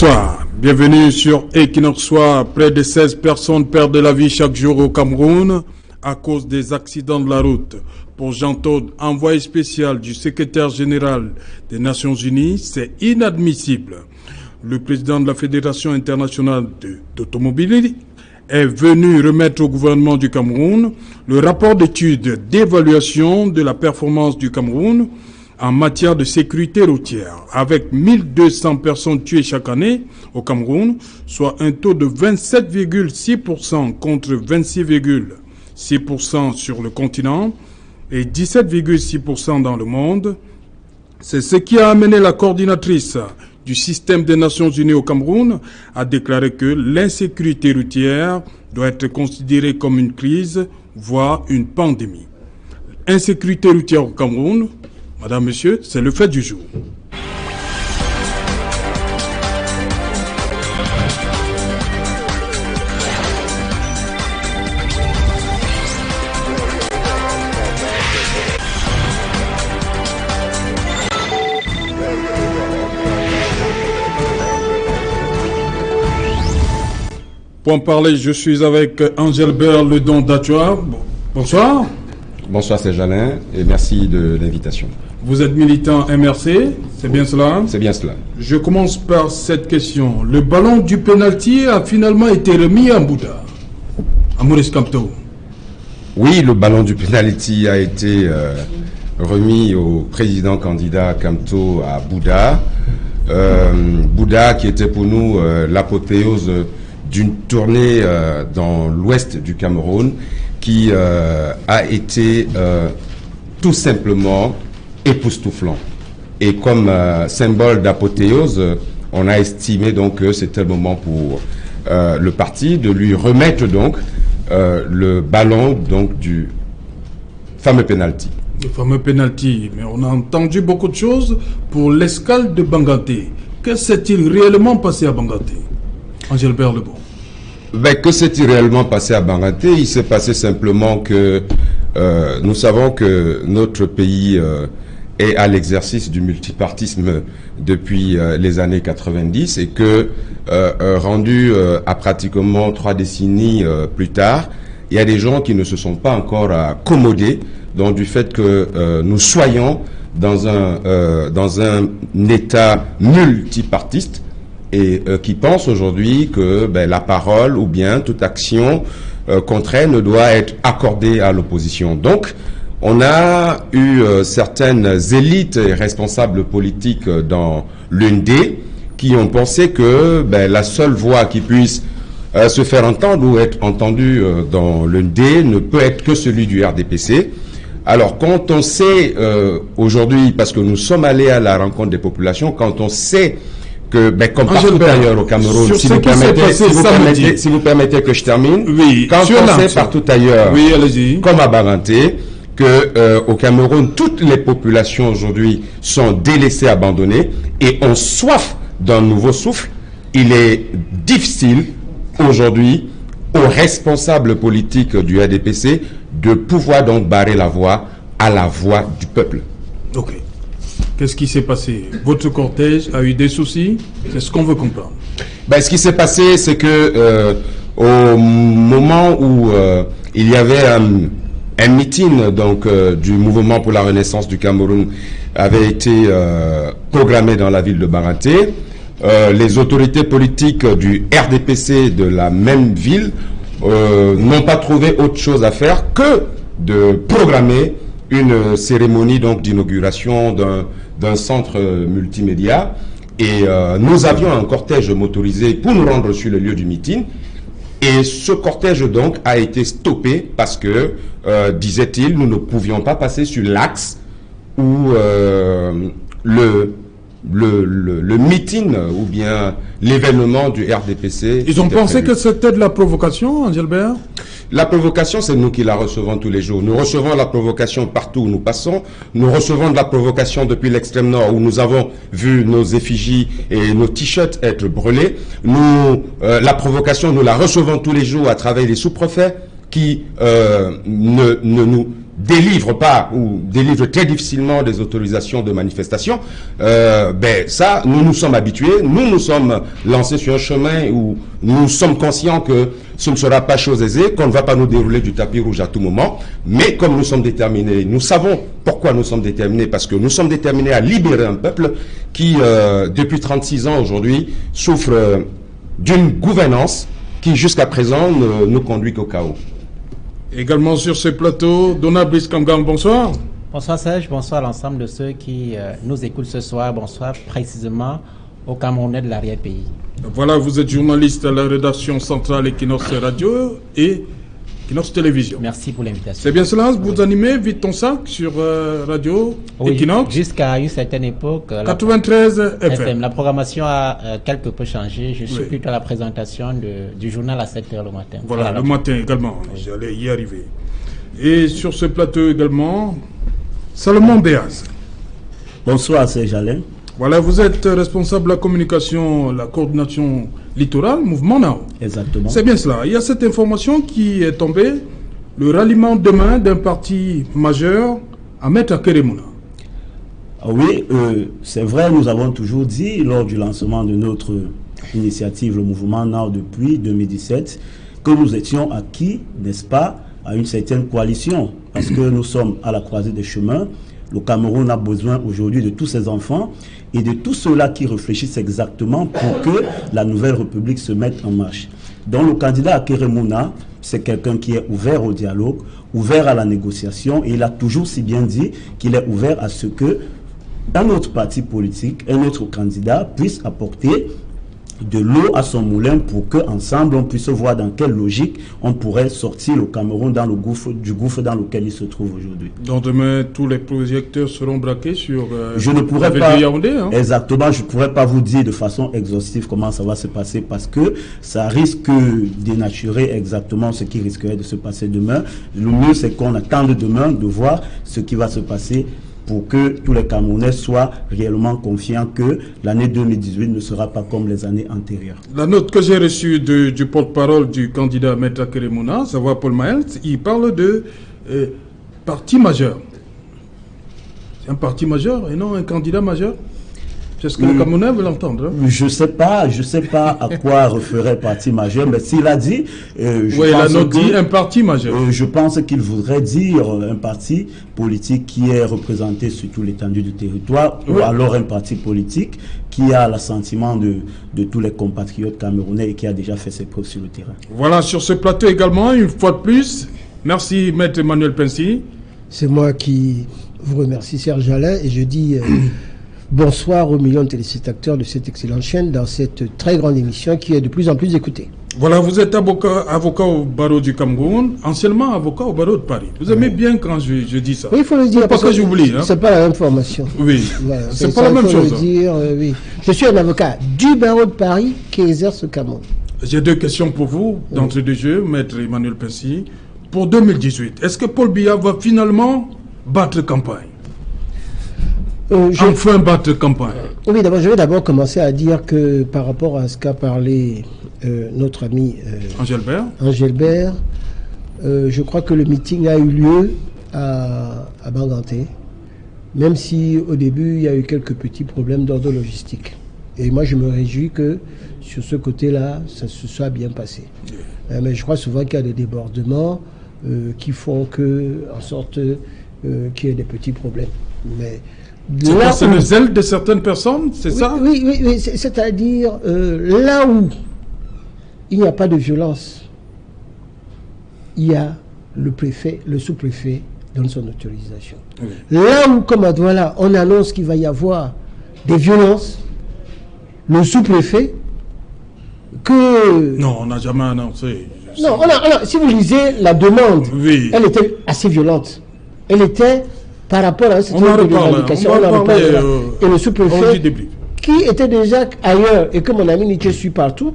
Bonsoir, bienvenue sur Equinox Soir. Près de 16 personnes perdent la vie chaque jour au Cameroun à cause des accidents de la route. Pour Jean-Claude, envoyé spécial du secrétaire général des Nations Unies, c'est inadmissible. Le président de la Fédération internationale d'automobile est venu remettre au gouvernement du Cameroun le rapport d'étude d'évaluation de la performance du Cameroun en matière de sécurité routière, avec 1200 personnes tuées chaque année au Cameroun, soit un taux de 27,6% contre 26,6% sur le continent et 17,6% dans le monde. C'est ce qui a amené la coordinatrice du système des Nations Unies au Cameroun à déclarer que l'insécurité routière doit être considérée comme une crise, voire une pandémie. Insécurité routière au Cameroun, Madame, Monsieur, c'est le fait du jour. Pour en parler, je suis avec Angelbert Ledon d'Atua. Bonsoir. Bonsoir, c'est Jalin et merci de l'invitation. Vous êtes militant MRC, c'est bien cela? C'est bien cela. Je commence par cette question. Le ballon du pénalty a finalement été remis à Bouddha, à Maurice Kamto. Oui, le ballon du pénalty a été remis au président candidat Kamto à Bouddha. Bouddha qui était pour nous l'apothéose d'une tournée dans l'ouest du Cameroun qui a été tout simplement époustouflant. Et comme symbole d'apothéose, on a estimé donc que c'était le moment pour le parti de lui remettre donc le ballon donc du fameux penalty. Le fameux penalty, mais on a entendu beaucoup de choses pour l'escale de Banganté. Que s'est-il réellement passé à Banganté, Angelbert Lebon? Ben, que s'est-il réellement passé à Banganté? Il s'est passé simplement que nous savons que notre pays est à l'exercice du multipartisme depuis les années 90 et que rendu à pratiquement 3 décennies plus tard, il y a des gens qui ne se sont pas encore accommodés donc du fait que nous soyons dans un état multipartiste et qui pensent aujourd'hui que la parole ou bien toute action contraire ne doit être accordée à l'opposition. Donc, on a eu certaines élites et responsables politiques dans l'UND qui ont pensé que la seule voix qui puisse se faire entendre ou être entendue dans l'UND ne peut être que celui du RDPC. Alors, quand on sait aujourd'hui, parce que nous sommes allés à la rencontre des populations, quand on sait que, comme partout ailleurs au Cameroun, si vous permettez que je termine, oui, quand on sait partout ailleurs, oui, allez-y, comme à Banganté, que au Cameroun, toutes les populations aujourd'hui sont délaissées, abandonnées et ont soif d'un nouveau souffle, il est difficile aujourd'hui aux responsables politiques du RDPC de pouvoir donc barrer la voie à la voix du peuple. Ok. Qu'est-ce qui s'est passé? Votre cortège a eu des soucis? C'est ce qu'on veut comprendre. Ce qui s'est passé, c'est que au moment où il y avait un meeting donc du mouvement pour la renaissance du Cameroun avait été programmé dans la ville de Banganté, les autorités politiques du RDPC de la même ville n'ont pas trouvé autre chose à faire que de programmer une cérémonie donc d'inauguration d'un centre multimédia et nous avions un cortège motorisé pour nous rendre sur le lieu du meeting et ce cortège donc a été stoppé parce que disait-il, nous ne pouvions pas passer sur l'axe où le meeting ou bien l'événement du RDPC. Ils ont pensé que c'était de la provocation, Angelbert? La provocation, c'est nous qui la recevons tous les jours. Nous recevons la provocation partout où nous passons. Nous recevons de la provocation depuis l'extrême nord où nous avons vu nos effigies et nos t-shirts être brûlés. La provocation, nous la recevons tous les jours à travers les sous-préfets, qui ne nous délivre pas ou délivre très difficilement des autorisations de manifestation, ça, nous nous sommes habitués, nous sommes lancés sur un chemin où nous sommes conscients que ce ne sera pas chose aisée, qu'on ne va pas nous dérouler du tapis rouge à tout moment, mais comme nous sommes déterminés, nous savons pourquoi nous sommes déterminés, parce que nous sommes déterminés à libérer un peuple qui, depuis 36 ans aujourd'hui, souffre d'une gouvernance qui, jusqu'à présent, ne nous conduit qu'au chaos. Également sur ce plateau, Donna Brice Kamgang, bonsoir. Bonsoir Serge, bonsoir à l'ensemble de ceux qui nous écoutent ce soir. Bonsoir précisément aux Camerounais de l'arrière-pays. Voilà, vous êtes journaliste à la rédaction centrale Equinox Radio et Equinox Télévision. Merci pour l'invitation. C'est bien cela, vous animez Vite ton sac sur Radio Equinox. Jusqu'à une certaine époque. 93 FM. La programmation a quelque peu changé. Je suis plutôt à la présentation du journal à 7h le matin. Voilà, le matin également. J'allais y arriver. Et sur ce plateau également, Salomon Béaz. Bonsoir, Serge Alain. Voilà, vous êtes responsable de la communication, la coordination littorale, mouvement NAO. Exactement. C'est bien cela. Il y a cette information qui est tombée, le ralliement demain d'un parti majeur à Maître Keremouna. Oui, c'est vrai, nous avons toujours dit lors du lancement de notre initiative, le mouvement NAO depuis 2017, que nous étions acquis, n'est-ce pas, à une certaine coalition, parce que nous sommes à la croisée des chemins. Le Cameroun a besoin aujourd'hui de tous ses enfants et de tous ceux-là qui réfléchissent exactement pour que la nouvelle République se mette en marche. Donc le candidat Keremouna, c'est quelqu'un qui est ouvert au dialogue, ouvert à la négociation, et il a toujours si bien dit qu'il est ouvert à ce que un autre parti politique, un autre candidat puisse apporter de l'eau à son moulin pour qu'ensemble on puisse voir dans quelle logique on pourrait sortir le Cameroun dans le gouffre dans lequel il se trouve aujourd'hui. Donc demain, tous les projecteurs seront braqués sur je ne pourrais pas Yaoundé, hein? Exactement, je ne pourrais pas vous dire de façon exhaustive comment ça va se passer parce que ça risque de dénaturer exactement ce qui risquerait de se passer demain. Le mieux, c'est qu'on attende demain de voir ce qui va se passer pour que tous les Camerounais soient réellement confiants que l'année 2018 ne sera pas comme les années antérieures. La note que j'ai reçue du porte-parole du candidat Maître Keremouna, savoir Paul Maël, il parle de parti majeur. C'est un parti majeur et non un candidat majeur? C'est ce que les Camerounais veulent entendre. Hein? Je sais pas à quoi referait parti majeur, mais s'il a dit... un parti majeur. Je pense qu'il voudrait dire un parti politique qui est représenté sur tout l'étendue du territoire, ou alors un parti politique qui a l'assentiment de tous les compatriotes camerounais et qui a déjà fait ses preuves sur le terrain. Voilà, sur ce plateau également, une fois de plus, merci Maître Emmanuel Pensy. C'est moi qui vous remercie Serge Alain et je dis... bonsoir aux millions de téléspectateurs de cette excellente chaîne dans cette très grande émission qui est de plus en plus écoutée. Voilà, vous êtes avocat au barreau du Cameroun, anciennement avocat au barreau de Paris. Vous aimez bien quand je dis ça? Oui, il faut le dire. Parce que j'oublie. Hein? C'est pas la même formation. Oui, voilà, c'est pas la même chose. Le dire, oui. Je suis un avocat du barreau de Paris qui exerce au Cameroun. J'ai deux questions pour vous, d'entrée de jeu, Maître Emmanuel Pensy. Pour 2018, est-ce que Paul Biya va finalement battre campagne? Enfin battre campagne. Oui, d'abord, je vais d'abord commencer à dire que par rapport à ce qu'a parlé notre ami Angèle Bert, je crois que le meeting a eu lieu à Banganté, même si au début il y a eu quelques petits problèmes d'ordre logistique. Et moi je me réjouis que sur ce côté-là, ça se soit bien passé. Mais je crois souvent qu'il y a des débordements qui font en sorte qu'il y ait des petits problèmes. Mais c'est le zèle de certaines personnes, c'est ça? Oui, c'est-à-dire là où il n'y a pas de violence, il y a le préfet, le sous-préfet donne son autorisation. Oui. Là où, comme à Douala, on annonce qu'il va y avoir des violences, le sous-préfet, que... Non, on n'a jamais annoncé. Non, si vous lisez la demande, elle était assez violente. Elle était... par rapport à cette revendication, et le sous-préfet, qui était déjà ailleurs, et que mon ami Nietzsche suit partout,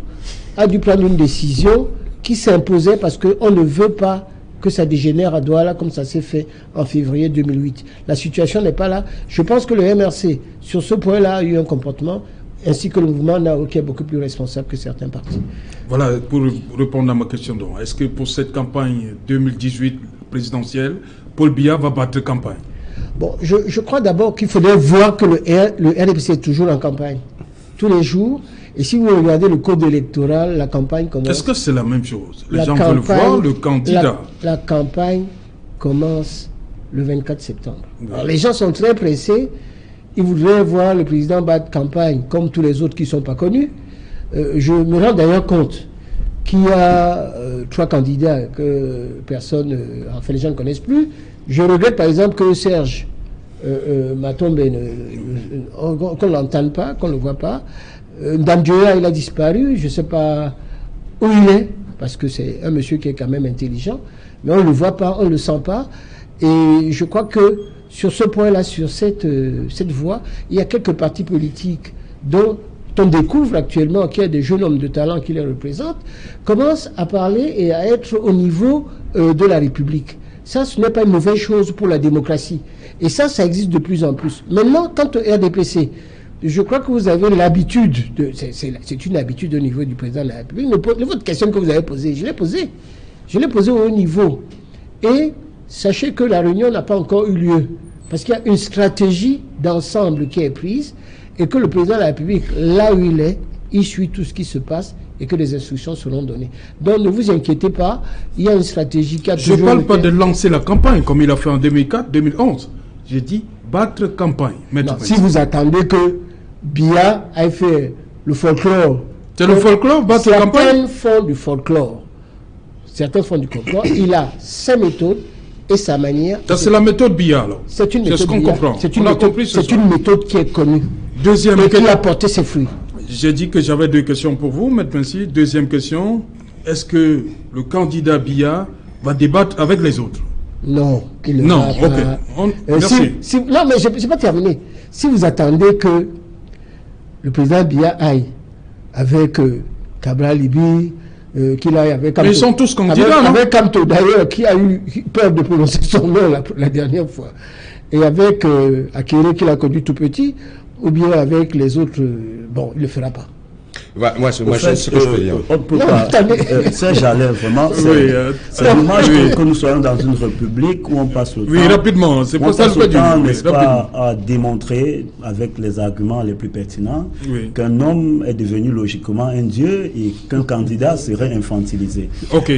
a dû prendre une décision qui s'imposait parce qu'on ne veut pas que ça dégénère à Douala comme ça s'est fait en février 2008. La situation n'est pas là. Je pense que le MRC, sur ce point-là, a eu un comportement ainsi que le mouvement NAO qui est beaucoup plus responsable que certains partis. Voilà, pour répondre à ma question, est-ce que pour cette campagne 2018 présidentielle, Paul Biya va battre campagne? Bon, je crois d'abord qu'il faudrait voir que le RDPC est toujours en campagne, tous les jours. Et si vous regardez le code électoral, la campagne commence... Est-ce que c'est la même chose? Les gens veulent voir le candidat. La campagne commence le 24 septembre. Alors, les gens sont très pressés. Ils voudraient voir le président battre campagne, comme tous les autres qui ne sont pas connus. Je me rends d'ailleurs compte qu'il y a 3 candidats que personne... enfin, les gens ne connaissent plus. Je regrette par exemple que Serge Matombe, qu'on ne l'entende pas, qu'on ne le voit pas. Ndamdjoya, il a disparu, je ne sais pas où il est, parce que c'est un monsieur qui est quand même intelligent, mais on ne le voit pas, on ne le sent pas. Et je crois que sur ce point-là, sur cette voie, il y a quelques partis politiques dont on découvre actuellement qu'il y a des jeunes hommes de talent qui les représentent, commencent à parler et à être au niveau de la République. Ça, ce n'est pas une mauvaise chose pour la démocratie. Et ça existe de plus en plus. Maintenant, quant au RDPC, je crois que vous avez l'habitude, c'est une habitude au niveau du président de la République. Votre question que vous avez posée, je l'ai posée. Je l'ai posée au haut niveau. Et sachez que la réunion n'a pas encore eu lieu. Parce qu'il y a une stratégie d'ensemble qui est prise et que le président de la République, là où il est, il suit tout ce qui se passe et que les instructions seront données. Donc ne vous inquiétez pas, il y a une stratégie qui a toujours... Je ne parle pas de lancer la campagne comme il a fait en 2004, 2011. J'ai dit battre campagne. Non, si vous attendez que Biya a fait le folklore. C'est le folklore, battre campagne? Certains font du folklore. Il a ses méthodes et sa manière. C'est la méthode Biya, alors. C'est une méthode. C'est ce qu'on comprend. C'est une méthode qui est connue. Deuxième question. Qui a porté ses fruits. J'ai dit que j'avais 2 questions pour vous, Maître Pensy. Deuxième question, est-ce que le candidat Biya va débattre avec les autres? Non. Non, ok. Merci. Non, mais je n'ai pas terminé. Si vous attendez que le président Biya aille avec Cabral Libi, qu'il aille avec Kamto. Mais ils sont tous candidats, non? Avec Kamto, d'ailleurs, qui a eu peur de prononcer son nom la dernière fois. Et avec Akere, qu'il a connu tout petit, ou bien avec les autres, bon, il ne le fera pas. Moi, ce que je peux dire. On ne peut pas. Serge Allaire, vraiment, c'est dommage que nous soyons dans une république où on passe le temps. Oui, rapidement, c'est pour ça que je dis. N'est-ce pas, à démontrer avec les arguments les plus pertinents qu'un homme est devenu logiquement un dieu et qu'un candidat serait infantilisé.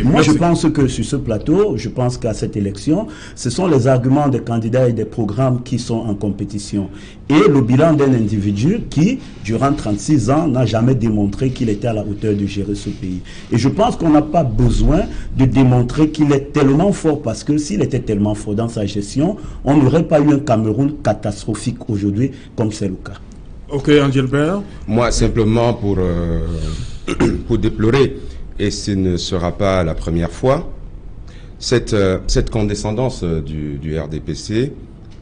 Moi, je pense que sur ce plateau, je pense qu'à cette élection, ce sont les arguments des candidats et des programmes qui sont en compétition. Et le bilan d'un individu qui, durant 36 ans, n'a jamais démontré qu'il était à la hauteur de gérer ce pays. Et je pense qu'on n'a pas besoin de démontrer qu'il est tellement fort, parce que s'il était tellement fort dans sa gestion, on n'aurait pas eu un Cameroun catastrophique aujourd'hui, comme c'est le cas. Ok, Angelbert. Moi, simplement pour déplorer, et ce ne sera pas la première fois, cette condescendance du RDPC,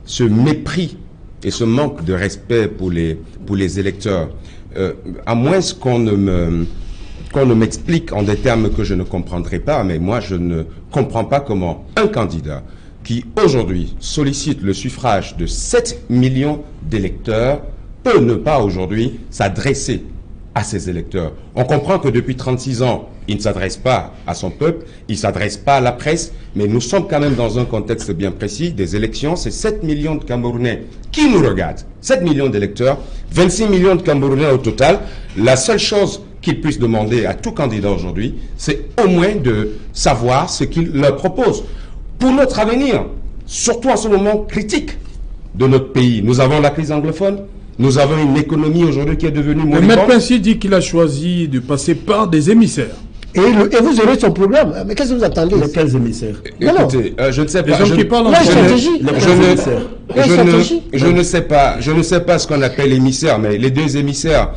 ce mépris et ce manque de respect pour les électeurs, à moins qu'on ne m'explique en des termes que je ne comprendrai pas, mais moi je ne comprends pas comment un candidat qui aujourd'hui sollicite le suffrage de 7 millions d'électeurs peut ne pas aujourd'hui s'adresser à ses électeurs. On comprend que depuis 36 ans, il ne s'adresse pas à son peuple, il ne s'adresse pas à la presse, mais nous sommes quand même dans un contexte bien précis des élections. C'est 7 millions de Camerounais qui nous regardent, 7 millions d'électeurs, 26 millions de Camerounais au total. La seule chose qu'ils puissent demander à tout candidat aujourd'hui, c'est au moins de savoir ce qu'il leur propose. Pour notre avenir, surtout en ce moment critique de notre pays, nous avons la crise anglophone, nous avons une économie aujourd'hui qui est devenue moribonde. Le Maître Pensy dit qu'il a choisi de passer par des émissaires. Et vous aurez son programme. Mais qu'est-ce que vous attendez? Mais quels émissaires? Écoutez, je ne sais pas. Les gens qui parlent en je ne sais pas ce qu'on appelle émissaire, mais les 2 émissaires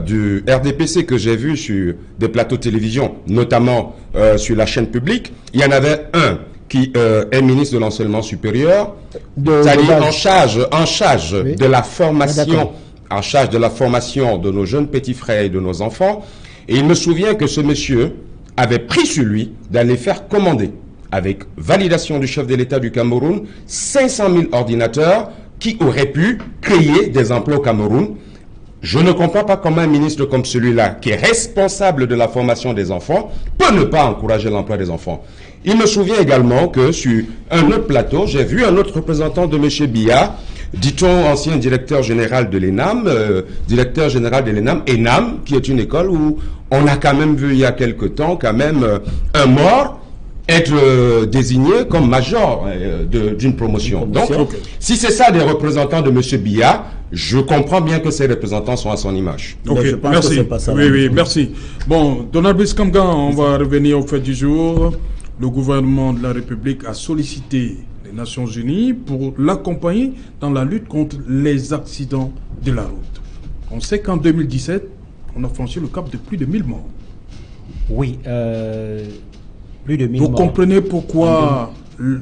du RDPC que j'ai vus sur des plateaux de télévision, notamment sur la chaîne publique, il y en avait un qui est ministre de l'enseignement supérieur, c'est-à-dire en charge de la formation, en charge de la formation de nos jeunes petits frères et de nos enfants. Et il me souvient que ce monsieur avait pris sur lui d'aller faire commander, avec validation du chef de l'État du Cameroun, 500 000 ordinateurs qui auraient pu créer des emplois au Cameroun. Je ne comprends pas comment un ministre comme celui-là, qui est responsable de la formation des enfants, peut ne pas encourager l'emploi des enfants. Il me souvient également que sur un autre plateau, j'ai vu un autre représentant de M. Biya, dit-on ancien directeur général de l'ENAM, ENAM, qui est une école où on a quand même vu il y a quelque temps quand même un mort être désigné comme major d'une promotion. Donc, si c'est ça des représentants de M. Biya, je comprends bien que ces représentants sont à son image. Ok, merci. Oui, merci. Bon, Donald Brice Kamga, on va revenir au fait du jour. Le gouvernement de la République a sollicité les Nations Unies pour l'accompagner dans la lutte contre les accidents de la route. On sait qu'en 2017, on a franchi le cap de plus de 1000 morts. Oui, plus de 1000 morts. Vous comprenez pourquoi le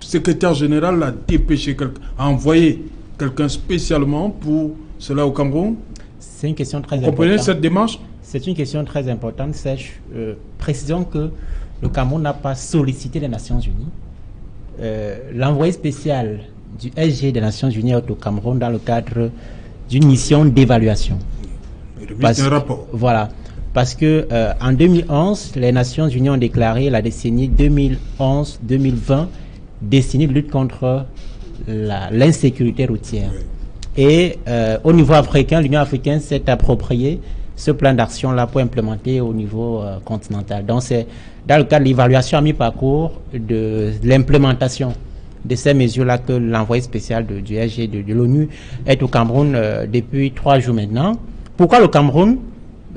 secrétaire général a dépêché, a envoyé quelqu'un spécialement pour cela au Cameroun? C'est une question très importante. Vous comprenez cette démarche? C'est une question très importante. Précisons que le Cameroun n'a pas sollicité les Nations Unies. L'envoyé spécial du SG des Nations Unies est au Cameroun dans le cadre d'une mission d'évaluation. Un rapport. Voilà. Parce que en 2011, les Nations Unies ont déclaré la décennie 2011-2020 décennie de lutte contre l'insécurité routière. Oui. Et au niveau africain, l'Union africaine s'est appropriée ce plan d'action-là pour implémenter au niveau continental. Donc c'est dans le cadre de l'évaluation à mi-parcours de l'implémentation de ces mesures-là que l'envoyé spécial du SG de l'ONU est au Cameroun depuis 3 jours maintenant. Pourquoi le Cameroun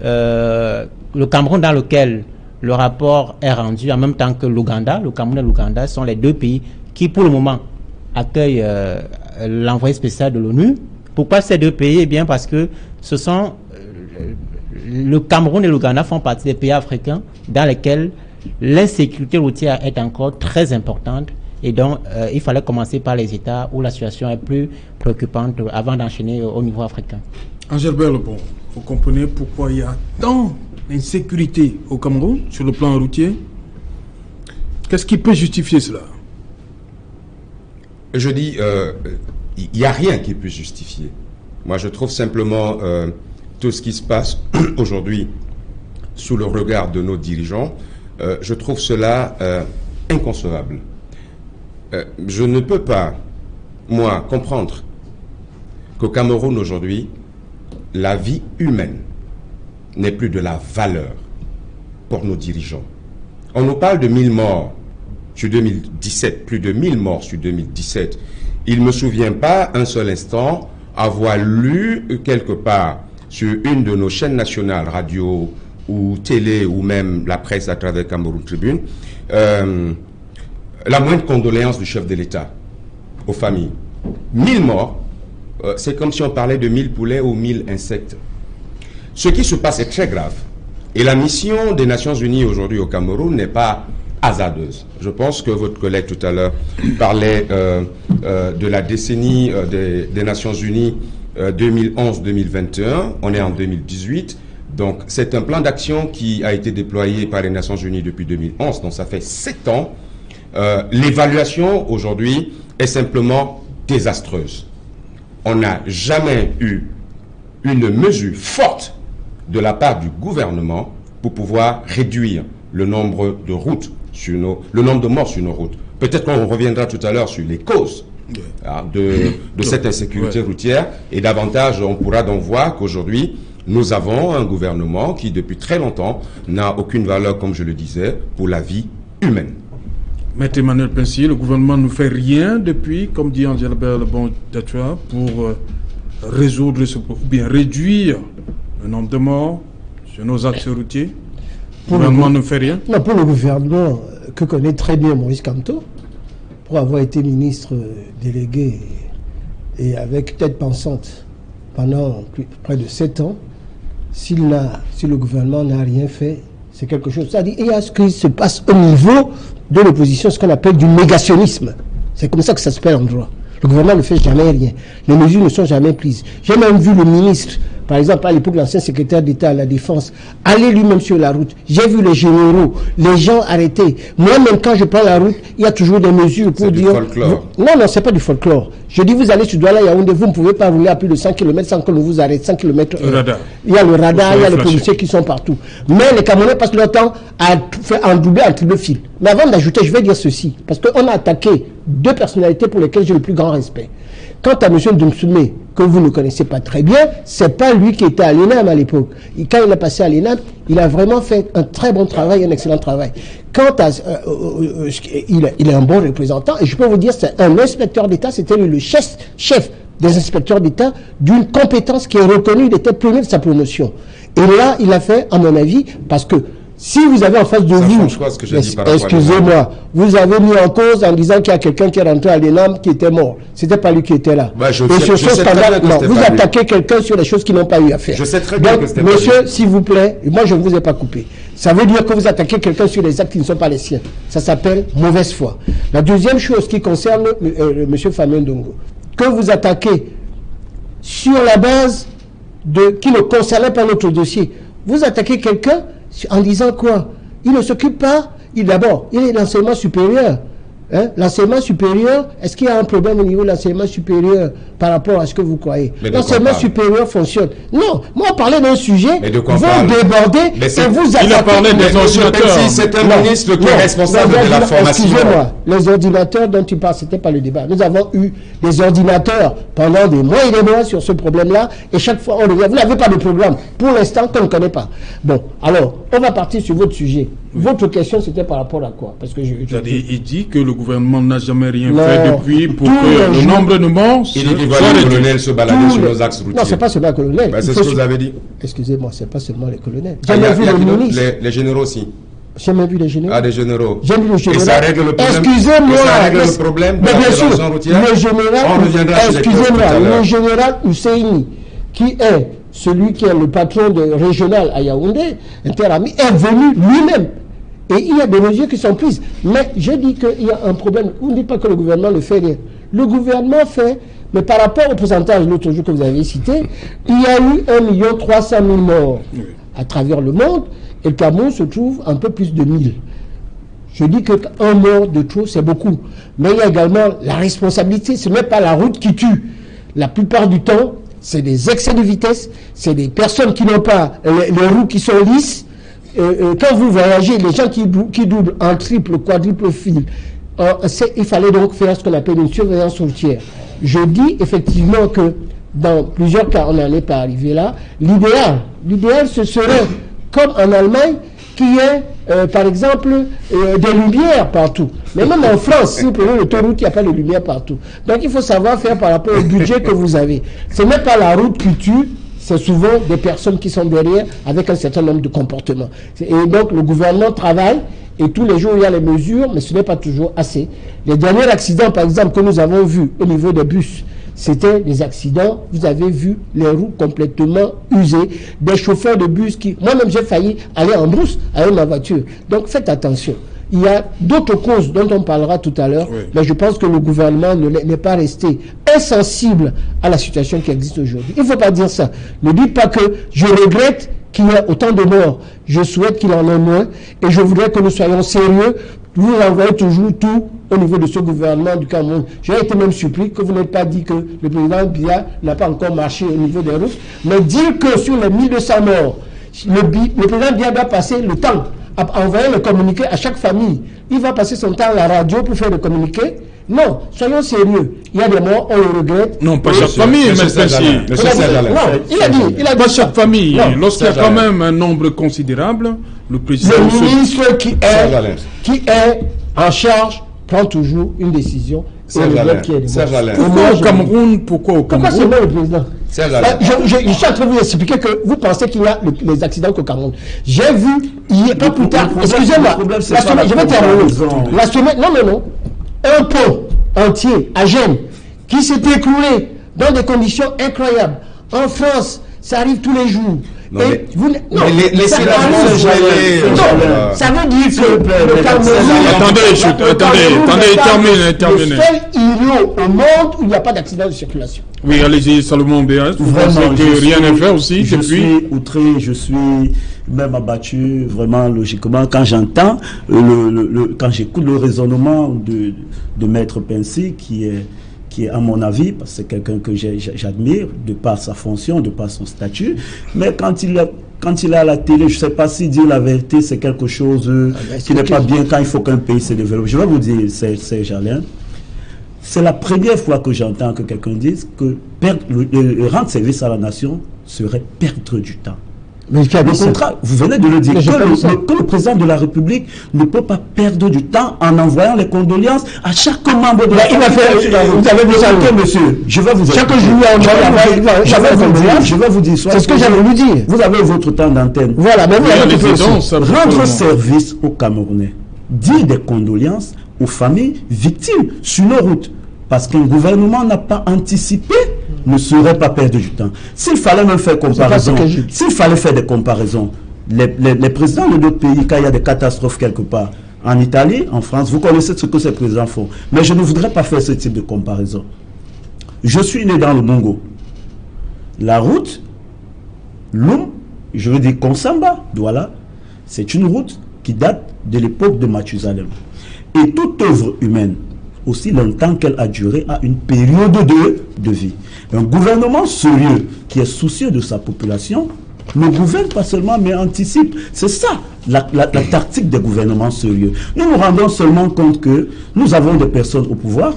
dans lequel le rapport est rendu en même temps que l'Ouganda. Le Cameroun et l'Ouganda sont les 2 pays qui pour le moment accueillent l'envoyé spécial de l'ONU. Pourquoi ces 2 pays? Eh bien parce que ce sont le Cameroun et l'Ouganda font partie des pays africains dans lesquels l'insécurité routière est encore très importante et donc il fallait commencer par les États où la situation est plus préoccupante avant d'enchaîner au niveau africain. Angèle Berlebon, vous comprenez pourquoi il y a tant d'insécurité au Cameroun sur le plan routier? Qu'est-ce qui peut justifier cela? Je dis, il n'y a rien qui puisse justifier. Moi, je trouve simplement tout ce qui se passe aujourd'hui sous le regard de nos dirigeants, je trouve cela inconcevable. Je ne peux pas, moi, comprendre qu'au Cameroun aujourd'hui, la vie humaine n'est plus de la valeur pour nos dirigeants. On nous parle de 1000 morts sur 2017, plus de 1000 morts sur 2017. Il ne me souvient pas un seul instant avoir lu quelque part sur une de nos chaînes nationales, radio ou télé ou même la presse à travers Cameroun Tribune, la moindre condoléance du chef de l'État aux familles. 1000 morts, c'est comme si on parlait de 1000 poulets ou 1000 insectes. Ce qui se passe est très grave. Et la mission des Nations Unies aujourd'hui au Cameroun n'est pas hasardeuse. Je pense que votre collègue tout à l'heure parlait de la décennie des Nations Unies 2011-2021. On est en 2018. Donc c'est un plan d'action qui a été déployé par les Nations Unies depuis 2011. Donc ça fait 7 ans. L'évaluation aujourd'hui est simplement désastreuse. On n'a jamais eu une mesure forte de la part du gouvernement pour pouvoir réduire le nombre de routes le nombre de morts sur nos routes. Peut-être qu'on reviendra tout à l'heure sur les causes de cette insécurité routière et davantage on pourra donc voir qu'aujourd'hui nous avons un gouvernement qui depuis très longtemps n'a aucune valeur, comme je le disais, pour la vie humaine. Maître Emmanuel Pincy, le gouvernement ne fait rien depuis, comme dit Angèle Berlebon, pour résoudre ou bien réduire le nombre de morts sur nos axes routiers. Le gouvernement ne fait rien? Non, pour le gouvernement que connaît très bien Maurice Kamto, pour avoir été ministre délégué et avec tête pensante pendant près de 7 ans, si le gouvernement n'a rien fait, c'est quelque chose. C'est-à-dire, il y a ce qui se passe au niveau de l'opposition, ce qu'on appelle du négationnisme. C'est comme ça que ça s'appelle en droit. Le gouvernement ne fait jamais rien. Les mesures ne sont jamais prises. J'ai même vu le ministre par exemple, à l'époque, l'ancien secrétaire d'État à la Défense, aller lui-même sur la route. J'ai vu les généraux, les gens arrêtés. Moi-même, quand je prends la route, il y a toujours des mesures pour dire... C'est du folklore. Non, c'est pas du folklore. Je dis, vous allez sur Douala Yaoundé, vous ne pouvez pas rouler à plus de 100 km sans que l'on vous arrête, 100 km. Il y a le radar, il y a les policiers qui sont partout. Mais les Camerounais passent leur temps à faire en double, en triple fil. Mais avant d'ajouter, je vais dire ceci, parce qu'on a attaqué deux personnalités pour lesquelles j'ai le plus grand respect. Quant à M. Doumsoumé, que vous ne connaissez pas très bien, c'est pas lui qui était à l'ENAM à l'époque. Quand il est passé à l'ENAM, il a vraiment fait un très bon travail, un excellent travail. Quant à... il est un bon représentant, et je peux vous dire, c'est un inspecteur d'État, c'était le chef des inspecteurs d'État d'une compétence qui est reconnue, il était premier de sa promotion. Et là, il a fait, à mon avis, parce que si vous avez en face de vous, excusez-moi, vous avez mis en cause en disant qu'il y a quelqu'un qui est rentré à l'ENAM qui était mort. C'était pas lui qui était là. Et sur ce scandale, vous attaquez quelqu'un sur les choses qui n'ont pas eu à faire. Je sais très bien que c'était pas lui. Monsieur, s'il vous plaît, moi je ne vous ai pas coupé. Ça veut dire que vous attaquez quelqu'un sur les actes qui ne sont pas les siens. Ça s'appelle mauvaise foi. La deuxième chose qui concerne monsieur Famien Ndongo, que vous attaquez sur la base qui ne concernait pas notre dossier. Vous attaquez quelqu'un en disant quoi? Il ne s'occupe pas. D'abord, il est l'enseignement supérieur. Hein? L'enseignement supérieur, est-ce qu'il y a un problème au niveau de l'enseignement supérieur par rapport à ce que vous croyez? L'enseignement supérieur fonctionne. Non, moi, on parlait d'un sujet, vous débordez et vous attaquez. Il a parlé des ordinateurs. C'est un ministre qui est responsable de la formation. Excusez-moi, les ordinateurs dont tu parles, ce n'était pas le débat. Nous avons eu des ordinateurs pendant des mois et des mois sur ce problème-là, et chaque fois, on revient. Vous n'avez pas de programme, pour l'instant, qu'on ne connaît pas. Bon, alors, on va partir sur votre sujet. Votre question, c'était par rapport à quoi? Parce que il dit que le gouvernement n'a jamais rien fait depuis pour que le nombre de morts... Il dit qu'il voit les colonels se balader sur nos axes routiers. Non, c'est pas seulement les colonels. C'est ce que vous avez dit. Excusez-moi, c'est pas seulement les colonels. J'ai jamais vu le ministre. Les généraux aussi. J'ai jamais vu les généraux. Ah, des généraux. J'ai vu le général. Et ça règle le problème. Excusez-moi. Ça règle le problème. Mais bien sûr, le général, excusez-moi, le général Husseini, qui est celui qui est le patron de régional à Yaoundé, Interami, est venu lui-même. Et il y a des mesures qui sont prises. Mais je dis qu'il y a un problème. Vous ne dites pas que le gouvernement ne fait rien. Le gouvernement fait, mais par rapport au pourcentage l'autre jour que vous avez cité, il y a eu 1 300 000 morts à travers le monde, et le Cameroun se trouve un peu plus de 1000. Je dis qu'un mort de trop, c'est beaucoup. Mais il y a également la responsabilité. Ce n'est pas la route qui tue. La plupart du temps, c'est des excès de vitesse, c'est des personnes qui n'ont pas les roues qui sont lisses. Quand vous voyagez, les gens qui doublent en triple, quadruple fil, il fallait donc faire ce qu'on appelle une surveillance routière. Je dis effectivement que dans plusieurs cas, on n'en est pas arrivé là. L'idéal, ce serait, comme en Allemagne, qu'il y ait, par exemple, des lumières partout. Mais même en France, si vous prenez l'autoroute, il n'y a pas de lumière partout. Donc il faut savoir faire par rapport au budget que vous avez. Ce n'est pas la route qui tue, c'est souvent des personnes qui sont derrière avec un certain nombre de comportements. Et donc le gouvernement travaille et tous les jours il y a les mesures, mais ce n'est pas toujours assez. Les derniers accidents, par exemple, que nous avons vus au niveau des bus, c'était des accidents, vous avez vu les roues complètement usées, des chauffeurs de bus qui... Moi-même j'ai failli aller en brousse avec ma voiture. Donc faites attention. Il y a d'autres causes dont on parlera tout à l'heure, mais je pense que le gouvernement n'est pas resté insensible à la situation qui existe aujourd'hui. Il ne faut pas dire ça. Ne dites pas que je regrette qu'il y ait autant de morts. Je souhaite qu'il en ait moins et je voudrais que nous soyons sérieux. Vous envoyez toujours tout au niveau de ce gouvernement du Cameroun. J'ai été même surpris que vous n'ayez pas dit que le président Biya n'a pas encore marché au niveau des routes, mais dire que sur les 1200 morts, le président Biya doit passer le temps à envoyer le communiqué à chaque famille. Il va passer son temps à la radio pour faire le communiqué. Non, soyons sérieux. Il y a des morts, on le regrette. Non, pas chaque famille, mais il a dit pas chaque famille. Lorsqu'il y a quand même un nombre considérable, le président... Le ministre qui est en charge prend toujours une décision. Pourquoi au Cameroun? Pourquoi c'est moi le président? Je suis en train de vous expliquer que vous pensez qu'il y a les accidents qu'au Cameroun. J'ai vu, pas plus tard, excusez-moi, je vais terminer. La semaine, non, un pont entier à Gênes qui s'est écroulé dans des conditions incroyables. En France, ça arrive tous les jours. Non, laissez-la ça veut dire que le Cameroun... Attendez, terminez. Le seul îlot au monde où il n'y a pas d'accident de circulation. Oui, allez-y, Salomon Béas. Vous pensez que rien n'est fait aussi je depuis... suis outré, je suis même abattu, vraiment, logiquement, quand j'entends, quand j'écoute le raisonnement de Maître Pensy, qui est à mon avis, parce que c'est quelqu'un que j'admire, de par sa fonction, de par son statut, mais quand il est à la télé, je ne sais pas si dire la vérité, c'est quelque chose qui n'est pas bien quand il faut qu'un pays se développe. Je vais vous dire, Serge Alain, c'est la première fois que j'entends que quelqu'un dise que rendre service à la nation serait perdre du temps. Mais le contrat, vous venez de le dire, que le président de la République ne peut pas perdre du temps en envoyant les condoléances à chaque membre de la République. Vous avez dit ça, monsieur. Je vais vous dire. Chaque jour, je vais vous dire. C'est ce que j'avais voulu dire. Vous avez votre temps d'antenne. Voilà, même rendre service aux Camerounais, dire des condoléances aux familles victimes sur nos routes. Parce qu'un gouvernement n'a pas anticipé, ne serait pas perdre du temps. S'il fallait même faire comparaison, s'il fallait faire des comparaisons, les présidents de d'autres pays, quand il y a des catastrophes quelque part, en Italie, en France, vous connaissez ce que ces présidents font. Mais je ne voudrais pas faire ce type de comparaison. Je suis né dans le Bongo. La route, Loum, je veux dire Konsamba, Douala, c'est une route qui date de l'époque de Mathusalem. Et toute œuvre humaine, aussi longtemps qu'elle a duré, a une période de vie. Un gouvernement sérieux qui est soucieux de sa population ne gouverne pas seulement, mais anticipe. C'est ça, la tactique des gouvernements sérieux. Nous nous rendons seulement compte que nous avons des personnes au pouvoir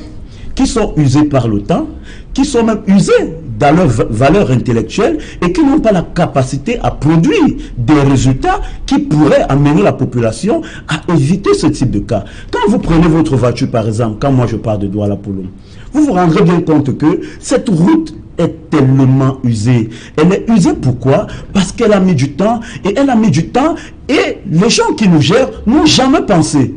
qui sont usées par le temps, qui sont même usées dans leur valeur intellectuelle et qui n'ont pas la capacité à produire des résultats qui pourraient amener la population à éviter ce type de cas. Quand vous prenez votre voiture, par exemple, quand moi je pars de Douala pour Loum, vous vous rendrez bien compte que cette route est tellement usée. Elle est usée pourquoi? Parce qu'elle a mis du temps et les gens qui nous gèrent n'ont jamais pensé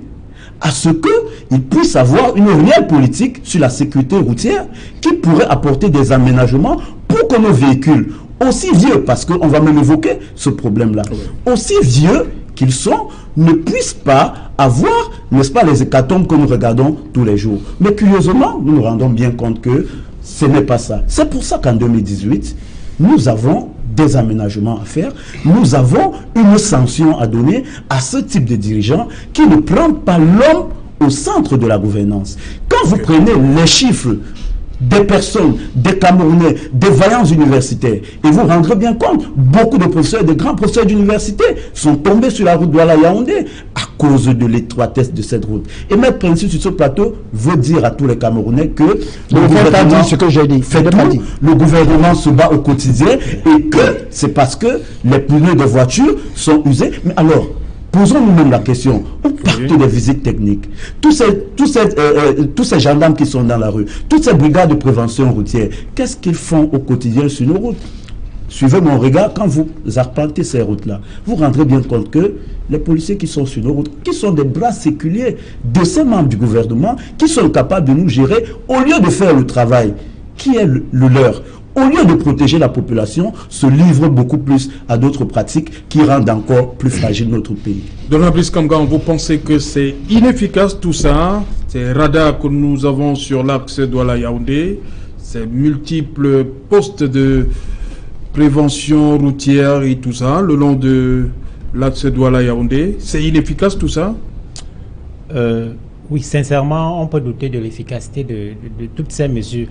à ce qu'ils puissent avoir une réelle politique sur la sécurité routière qui pourrait apporter des aménagements pour que nos véhicules, aussi vieux, parce qu'on va même évoquer ce problème-là, aussi vieux qu'ils sont, ne puissent pas avoir, n'est-ce pas, les hécatombes que nous regardons tous les jours. Mais curieusement, nous nous rendons bien compte que ce n'est pas ça. C'est pour ça qu'en 2018, nous avons des aménagements à faire, nous avons une sanction à donner à ce type de dirigeants qui ne prennent pas l'homme au centre de la gouvernance. Quand vous prenez les chiffres des personnes, des Camerounais, des vaillants universitaires, et vous rendrez bien compte, beaucoup de professeurs, de grands professeurs d'université sont tombés sur la route Douala-Yaoundé à cause de l'étroitesse de cette route. Et Maître Pensy sur ce plateau veut dire à tous les Camerounais que le gouvernement, ce que j'ai dit, le gouvernement se bat au quotidien et que c'est parce que les pneus de voitures sont usés. Mais alors, posons nous-mêmes la question, où partent les visites techniques? Tous ces gendarmes qui sont dans la rue, toutes ces brigades de prévention routière, qu'est-ce qu'ils font au quotidien sur nos routes? Suivez mon regard, quand vous arpentez ces routes-là, vous rendrez bien compte que les policiers qui sont sur nos routes, qui sont des bras séculiers de ces membres du gouvernement, qui sont capables de nous gérer, au lieu de faire le travail qui est le leur, au lieu de protéger la population, se livrent beaucoup plus à d'autres pratiques qui rendent encore plus fragile notre pays. Donald Brice Kamgan, vous pensez que c'est inefficace tout ça? Ces radars que nous avons sur l'axe Douala-Yaoundé, ces multiples postes de prévention routière et tout ça, le long de l'axe Douala-Yaoundé, c'est inefficace tout ça? Oui, sincèrement, on peut douter de l'efficacité de toutes ces mesures.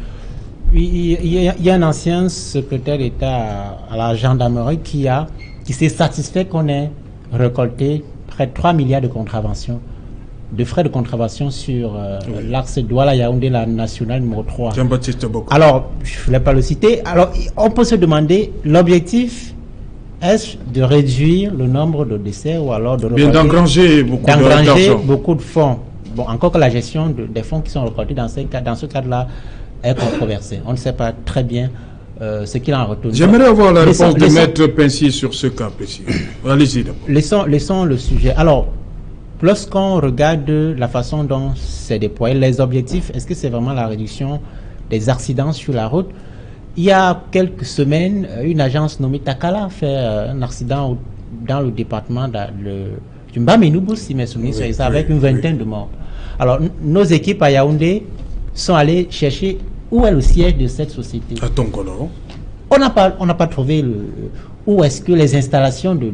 Il y a un ancien secrétaire d'État à la gendarmerie qui s'est satisfait qu'on ait récolté près de 3 milliards de contraventions, de frais de contravention sur l'axe Douala-Yaoundé, la nationale numéro 3. Jean-Baptiste Boko. Alors, je ne voulais pas le citer. Alors, on peut se demander, l'objectif est-ce de réduire le nombre de décès ou alors d'engranger beaucoup de fonds. Bon, encore que la gestion des fonds qui sont récoltés dans ce cadre-là est controversée. On ne sait pas très bien ce qu'il en retourne. J'aimerais avoir la réponse de Maître Pensy sur ce cas précis. Allez-y d'abord. Laissons le sujet. Alors, lorsqu'on regarde la façon dont c'est déployé, les objectifs, est-ce que c'est vraiment la réduction des accidents sur la route? il y a quelques semaines, une agence nommée Takala a fait un accident dans le département du Mbamenoubou, si mes souvenirs sont exacts, avec une vingtaine de morts. Alors, nos équipes à Yaoundé sont allées chercher où est le siège de cette société. À Tonkolo. On n'a pas trouvé où est-ce que les installations de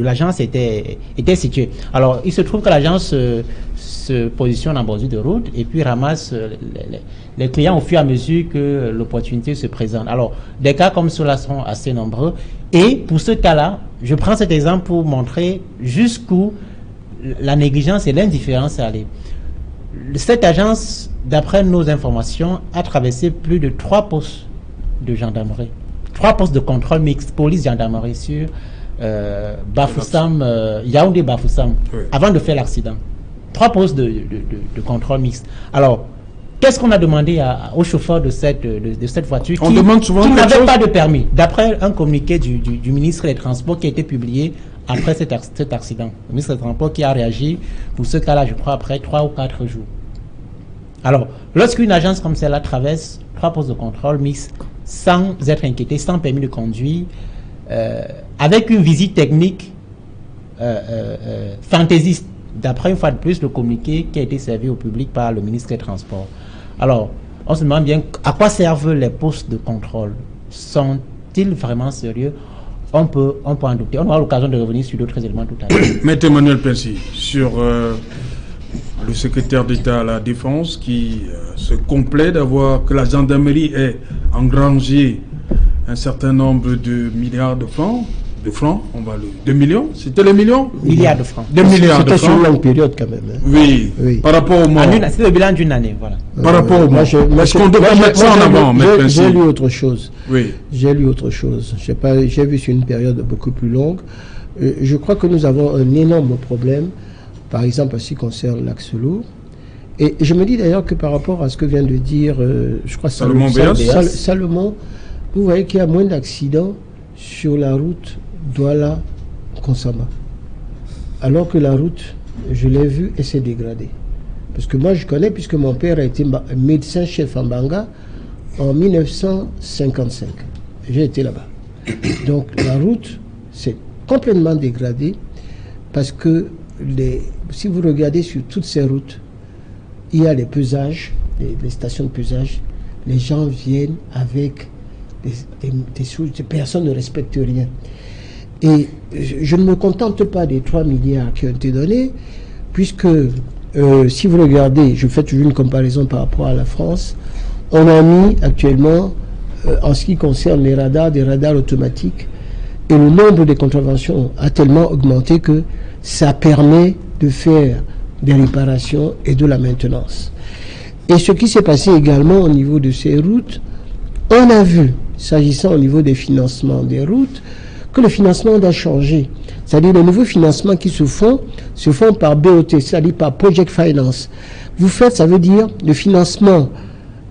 l'agence étaient situées. Alors, il se trouve que l'agence se positionne en bordure de route et puis ramasse les clients au fur et à mesure que l'opportunité se présente. Alors, des cas comme cela sont assez nombreux. Et pour ce cas-là, je prends cet exemple pour montrer jusqu'où la négligence et l'indifférence est allée. Cette agence, d'après nos informations, a traversé plus de 3 postes de gendarmerie. 3 postes de contrôle mixte, police-gendarmerie sur Bafoussam, Yaoundé-Bafoussam, avant de faire l'accident. 3 postes de contrôle mixte. Alors, qu'est-ce qu'on a demandé au chauffeur de cette voiture qui n'avait pas de permis, d'après un communiqué du ministre des Transports qui a été publié après cet accident. Le ministre des Transports qui a réagi pour ce cas-là, je crois, après 3 ou 4 jours. Alors, lorsqu'une agence comme celle-là traverse 3 postes de contrôle mixte sans être inquiété, sans permis de conduire, avec une visite technique fantaisiste, d'après une fois de plus le communiqué qui a été servi au public par le ministre des Transports. Alors, on se demande bien à quoi servent les postes de contrôle. Sont-ils vraiment sérieux? On peut en douter. On aura l'occasion de revenir sur d'autres éléments tout à l'heure. Maître Emmanuel Pensi, sur le secrétaire d'État à la Défense qui se complaît d'avoir que la gendarmerie ait engrangé un certain nombre de milliards de francs, on va le 2 millions, c'était les millions? Milliards de francs. 2 milliards de francs. C'était sur une longue période quand même. Hein. Oui, par rapport au mois. C'est le bilan d'une année, voilà. Par rapport au mois. Est-ce qu'on devrait mettre ça en avant, j'ai lu autre chose. Oui. J'ai lu autre chose. J'ai vu sur une période beaucoup plus longue. Je crois que nous avons un énorme problème, par exemple, en ce qui concerne l'axe lourd. Et je me dis d'ailleurs que par rapport à ce que vient de dire, je crois Salomon, vous voyez qu'il y a moins d'accidents sur la route Douala-Konsama. Alors que la route, je l'ai vue et s'est dégradée. Parce que moi je connais, puisque mon père a été médecin-chef en Banga en 1955. J'ai été là-bas. Donc la route s'est complètement dégradée parce que si vous regardez sur toutes ces routes, il y a les pesages, les stations de pesage. Les gens viennent avec des choses, personne ne respecte rien. Et je ne me contente pas des 3 milliards qui ont été donnés, puisque si vous regardez, je fais toujours une comparaison par rapport à la France, on a mis actuellement, en ce qui concerne les radars, des radars automatiques, et le nombre de contraventions a tellement augmenté que ça permet de faire des réparations et de la maintenance. Et ce qui s'est passé également au niveau de ces routes, on a vu, s'agissant au niveau des financements des routes, que le financement doit changer. C'est-à-dire les nouveaux financements qui se font par BOT, c'est-à-dire par Project Finance. Vous faites, ça veut dire le financement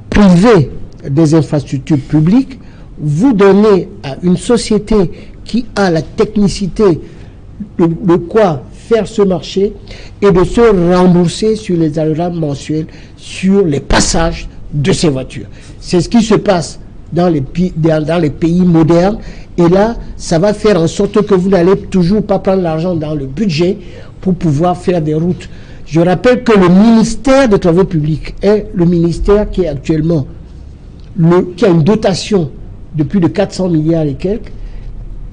privé des infrastructures publiques, vous donnez à une société qui a la technicité de quoi faire ce marché et de se rembourser sur les agréments mensuels sur les passages de ces voitures. C'est ce qui se passe dans les pays modernes. Et là, ça va faire en sorte que vous n'allez toujours pas prendre l'argent dans le budget pour pouvoir faire des routes. Je rappelle que le ministère des Travaux publics est le ministère qui est actuellement qui a une dotation de plus de 400 milliards et quelques,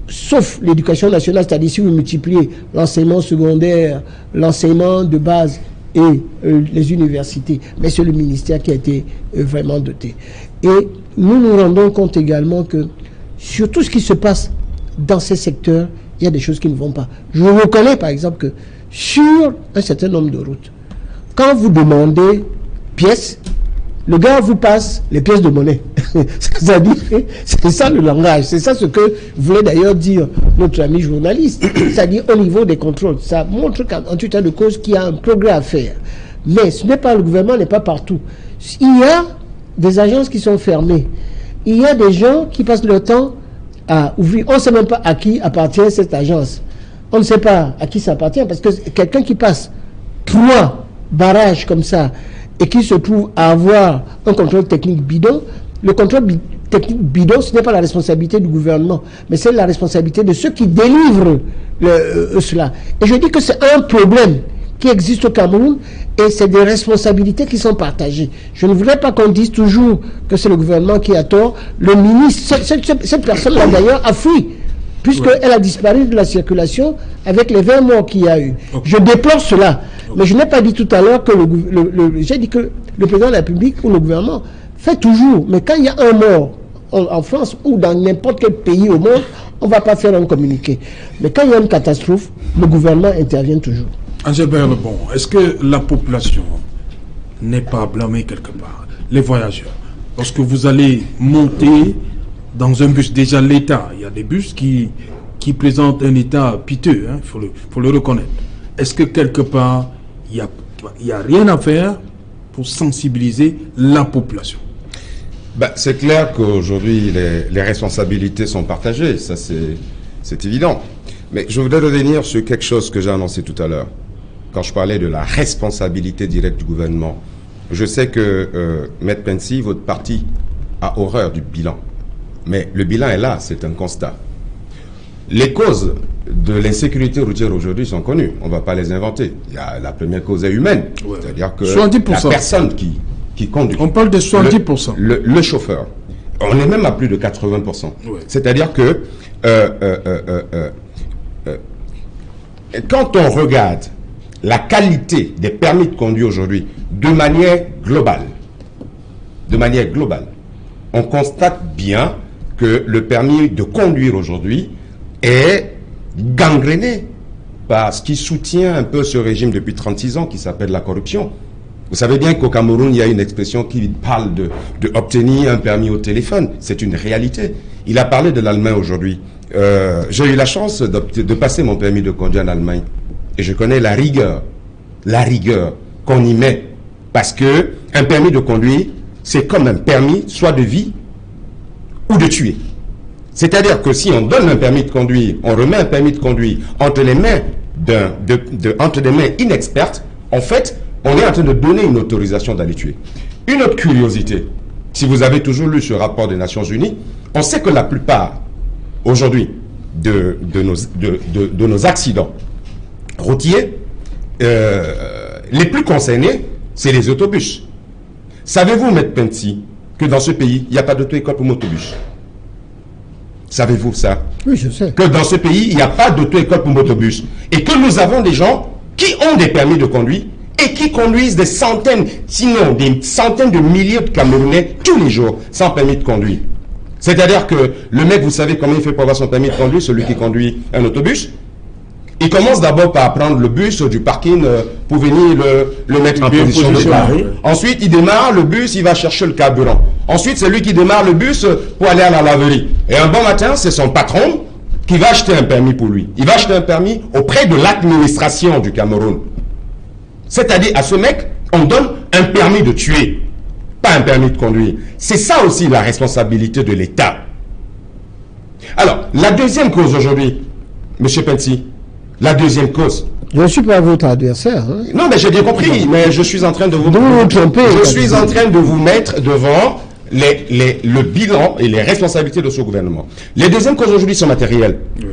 sauf l'éducation nationale, c'est-à-dire si vous multipliez l'enseignement secondaire, l'enseignement de base et les universités, mais c'est le ministère qui a été vraiment doté. Et nous nous rendons compte également que sur tout ce qui se passe dans ces secteurs, il y a des choses qui ne vont pas. Je reconnais par exemple que sur un certain nombre de routes, quand vous demandez pièces, le gars vous passe les pièces de monnaie. C'est-à-dire, c'est ça le langage, c'est ça ce que voulait d'ailleurs dire notre ami journaliste. C'est-à-dire au niveau des contrôles, ça montre qu'en tout état de cause qu'il y a un progrès à faire. Mais ce n'est pas, le gouvernement n'est pas partout. Il y a des agences qui sont fermées. Il y a des gens qui passent leur temps à ouvrir. On ne sait même pas à qui appartient cette agence. On ne sait pas à qui ça appartient parce que quelqu'un qui passe 3 barrages comme ça et qui se trouve à avoir un contrôle technique bidon, le contrôle techniques bidons, ce n'est pas la responsabilité du gouvernement, mais c'est la responsabilité de ceux qui délivrent cela. Et je dis que c'est un problème qui existe au Cameroun et c'est des responsabilités qui sont partagées. Je ne voudrais pas qu'on dise toujours que c'est le gouvernement qui a tort. Le ministre, cette personne-là d'ailleurs a fui, puisqu'elle a disparu de la circulation avec les 20 morts qu'il y a eu. Je déplore cela. Mais je n'ai pas dit tout à l'heure que j'ai dit que le président de la République ou le gouvernement fait toujours. Mais quand il y a un mort en France ou dans n'importe quel pays au monde, on ne va pas faire un communiqué. Mais quand il y a une catastrophe, le gouvernement intervient toujours. Angelbert Lebon, est-ce que la population n'est pas blâmée quelque part? Les voyageurs, lorsque vous allez monter dans un bus, déjà l'État, il y a des bus qui présentent un état piteux, il faut le reconnaître. Est-ce que quelque part, il n'y a rien à faire pour sensibiliser la population? C'est clair qu'aujourd'hui, les responsabilités sont partagées, ça c'est évident. Mais je voudrais revenir sur quelque chose que j'ai annoncé tout à l'heure. Quand je parlais de la responsabilité directe du gouvernement, je sais que, Maître Pensi, votre parti a horreur du bilan. Mais le bilan est là, c'est un constat. Les causes de l'insécurité routière aujourd'hui sont connues, on ne va pas les inventer. La première cause est humaine, c'est-à-dire que 70%. La personne qui conduit. On parle de 70%. Le chauffeur. On est même à plus de 80%. C'est-à-dire que quand on regarde la qualité des permis de conduire aujourd'hui de manière globale, on constate bien que le permis de conduire aujourd'hui est gangréné par ce qui soutient un peu ce régime depuis 36 ans qui s'appelle la corruption. Vous savez bien qu'au Cameroun, il y a une expression qui parle de obtenir un permis au téléphone. C'est une réalité. Il a parlé de l'Allemagne aujourd'hui. J'ai eu la chance de passer mon permis de conduire en Allemagne. Et je connais la rigueur qu'on y met. Parce que un permis de conduire, c'est comme un permis, soit de vie ou de tuer. C'est-à-dire que si on donne un permis de conduire, on remet un permis de conduire entre les mains entre des mains inexpertes, en fait, on est en train de donner une autorisation d'aller tuer. Une autre curiosité, si vous avez toujours lu ce rapport des Nations Unies, on sait que la plupart, aujourd'hui, de nos accidents routiers, les plus concernés, c'est les autobus. Savez-vous, Maître Pensi, que dans ce pays, il n'y a pas d'auto-école pour motobus? Savez-vous ça? Oui, je sais. Que dans ce pays, il n'y a pas d'auto-école pour motobus. Et que nous avons des gens qui ont des permis de conduire et qui conduisent des centaines, sinon des centaines de milliers de Camerounais tous les jours sans permis de conduire. C'est-à-dire que le mec, vous savez comment il fait pour avoir son permis de conduire, celui qui conduit un autobus? Il commence d'abord par prendre le bus du parking pour venir le mettre en position de démarrer. Ensuite, il démarre le bus, il va chercher le carburant. Ensuite, c'est lui qui démarre le bus pour aller à la laverie. Et un bon matin, c'est son patron qui va acheter un permis pour lui. Il va acheter un permis auprès de l'administration du Cameroun. C'est-à-dire, à ce mec, on donne un permis de tuer, pas un permis de conduire. C'est ça aussi la responsabilité de l'État. Alors, la deuxième cause aujourd'hui, M. Pensi, la deuxième cause. Je ne suis pas votre adversaire. Hein. Non, mais j'ai bien compris, mais je suis en train de vous... Je suis en train de vous mettre devant le bilan et les responsabilités de ce gouvernement. Les deuxièmes causes aujourd'hui sont matérielles. Oui.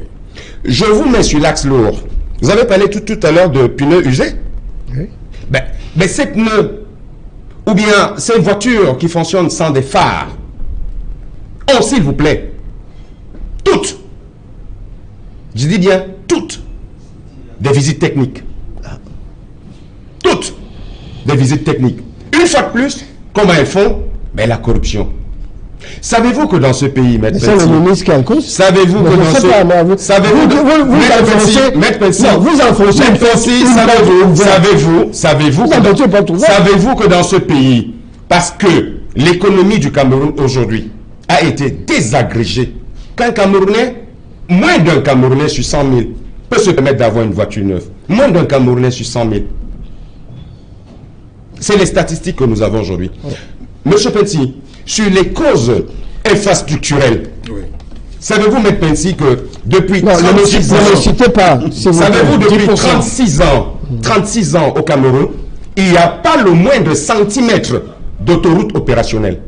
Je vous mets sur l'axe lourd. Vous avez parlé tout à l'heure de pneus usés. Oui. Ben, ces pneus, ou bien ces voitures qui fonctionnent sans des phares, ont, s'il vous plaît, toutes, je dis bien toutes, des visites techniques. Toutes des visites techniques. Une fois de plus, comment elles font? Mais la corruption. Savez-vous que dans ce pays, Maître Pensi, c'est le ministre qui est en cause. Savez-vous que dans ce... Savez-vous que dans ce pays, parce que l'économie du Cameroun aujourd'hui a été désagrégée, qu'un Camerounais, moins d'un Camerounais sur 100 000 peut se permettre d'avoir une voiture neuve. Moins d'un Camerounais sur 100 000. C'est les statistiques que nous avons aujourd'hui. Oh. Monsieur Pensi, sur les causes infrastructurelles, oui. Savez-vous, Maître Pensi, que depuis 36 ans, savez-vous, depuis 36 ans au Cameroun, il n'y a pas le moins de centimètres d'autoroute opérationnelle.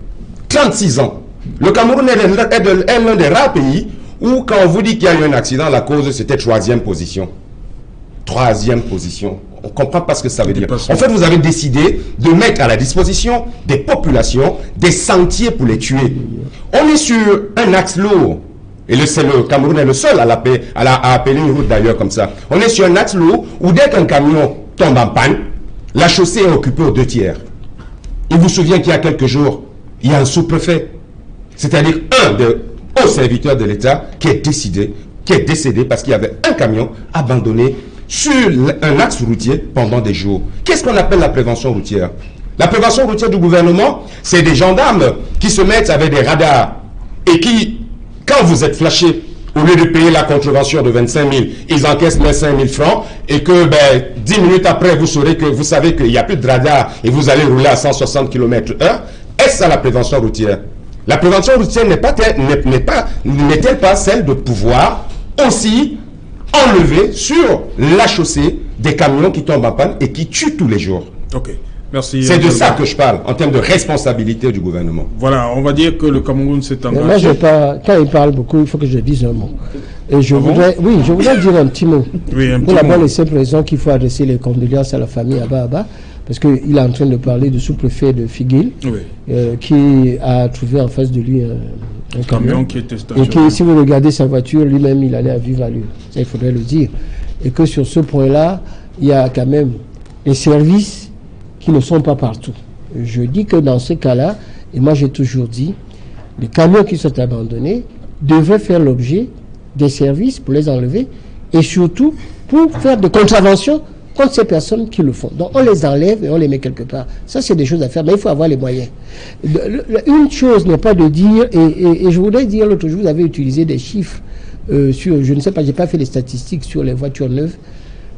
36 ans. Le Cameroun est l'un des rares pays où, quand on vous dit qu'il y a eu un accident, la cause c'était 3e position. 3e position. On ne comprend pas ce que ça veut dire. En fait, vous avez décidé de mettre à la disposition des populations des sentiers pour les tuer. On est sur un axe lourd. Et le Cameroun est le seul à appeler une route d'ailleurs comme ça. On est sur un axe lourd où dès qu'un camion tombe en panne, la chaussée est occupée aux 2 tiers. Il vous souvient qu'il y a quelques jours, il y a un sous-préfet, c'est-à-dire un des hauts serviteurs de l'État qui est décédé parce qu'il y avait un camion abandonné sur un axe routier pendant des jours. Qu'est-ce qu'on appelle la prévention routière? La prévention routière du gouvernement, c'est des gendarmes qui se mettent avec des radars et qui, quand vous êtes flashé, au lieu de payer la contravention de 25 000, ils encaissent 25 000 francs et que 10 minutes après, vous savez qu'il n'y a plus de radar et vous allez rouler à 160 km/h. Est-ce ça la prévention routière? La prévention routière n'est-elle pas celle de pouvoir aussi enlever sur la chaussée des camions qui tombent en panne et qui tuent tous les jours? Ok. Merci. C'est de ça que je parle, en termes de responsabilité du gouvernement. Voilà, on va dire que le Cameroun s'est engagé. Moi, quand il parle beaucoup, il faut que je dise un mot. Et je voudrais dire un petit mot. Oui, un pour petit la mot. bonne et simple raison qu'il faut adresser les condoléances à la famille Abba, parce qu'il est en train de parler du sous-préfet de Figuil, qui a trouvé en face de lui un camion qui était stationné. Et qui, si vous regardez sa voiture, lui-même, il allait à vive allure. Ça, il faudrait le dire. Et que sur ce point-là, il y a quand même des services qui ne sont pas partout. Je dis que dans ce cas-là, et moi j'ai toujours dit, les camions qui sont abandonnés devraient faire l'objet des services pour les enlever et surtout pour faire des contraventions contre ces personnes qui le font. Donc on les enlève et on les met quelque part. Ça c'est des choses à faire, mais il faut avoir les moyens. Une chose n'est pas de dire, et je voudrais dire, l'autre jour vous avez utilisé des chiffres sur, je ne sais pas, j'ai pas fait les statistiques sur les voitures neuves,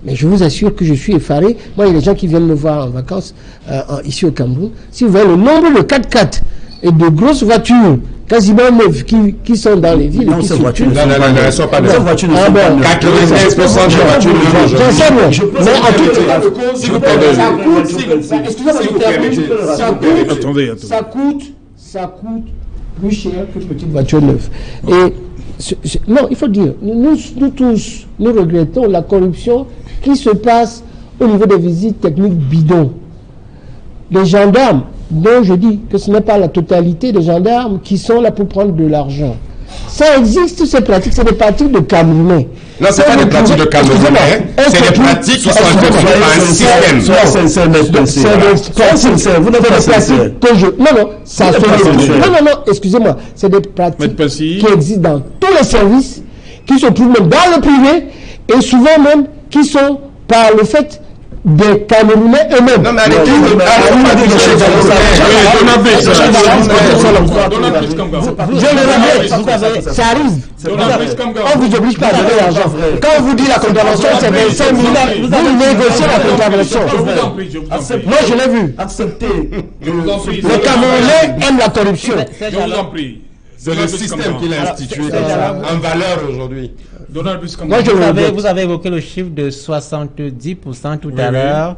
mais je vous assure que je suis effaré. Moi, il y a des gens qui viennent me voir en vacances ici au Cameroun. Si vous voyez le nombre de 4x4 et de grosses voitures quasiment neuves qui sont dans les villes. Non, ces voitures non, elles ne sont pas neuves. Ces voitures ne sont pas neuves. 95% des voitures neuves aujourd'hui. Mais en tout cas, ça coûte plus cher que petite voiture neuve. Et non, il faut dire, nous tous, nous regrettons la corruption qui se passe au niveau des visites techniques bidons. Les gendarmes, dont je dis que ce n'est pas la totalité des gendarmes qui sont là pour prendre de l'argent. Ça existe, ces pratiques, c'est des pratiques de Camerounais. Non, c'est pas des pratiques de Camerounais, c'est des pratiques qui sont introduites par un système. Soyez sincère, vous n'avez pas sincère. Non, ça non, excusez-moi. C'est des pratiques qui existent dans tous les services, qui se trouvent même dans le privé, et souvent même qui sont par le fait des Camerounais eux-mêmes. Non, mais arrêtez de ça arrive. On vous oblige pas à donner l'argent. Quand on vous dit la contravention, c'est 25 000, vous négociez la contravention. Moi, je l'ai vu. Acceptez. Les Camerounais aiment la corruption. Je vous en prie. C'est le système qu'il a institué en valeur aujourd'hui. Vous avez évoqué le chiffre de 70% tout à l'heure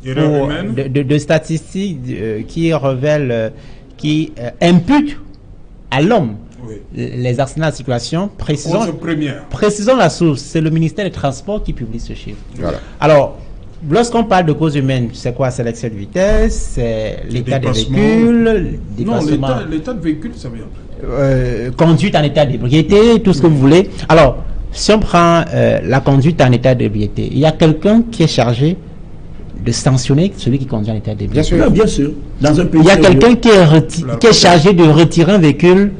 de statistiques qui révèlent, qui imputent à l'homme les accidents de circulation. Précisons la source, c'est le ministère des Transports qui publie ce chiffre. Voilà. Alors, lorsqu'on parle de cause humaine, c'est quoi? C'est l'excès de vitesse, c'est l'état des véhicules, non, l'état de véhicule, ça vient. Conduite en état d'ébriété, tout ce que vous voulez. Alors, si on prend la conduite en état d'ébriété, il y a quelqu'un qui est chargé de sanctionner celui qui conduit en état d'ébriété. Bien sûr. Dans un pays, il y a quelqu'un qui est chargé de retirer un véhicule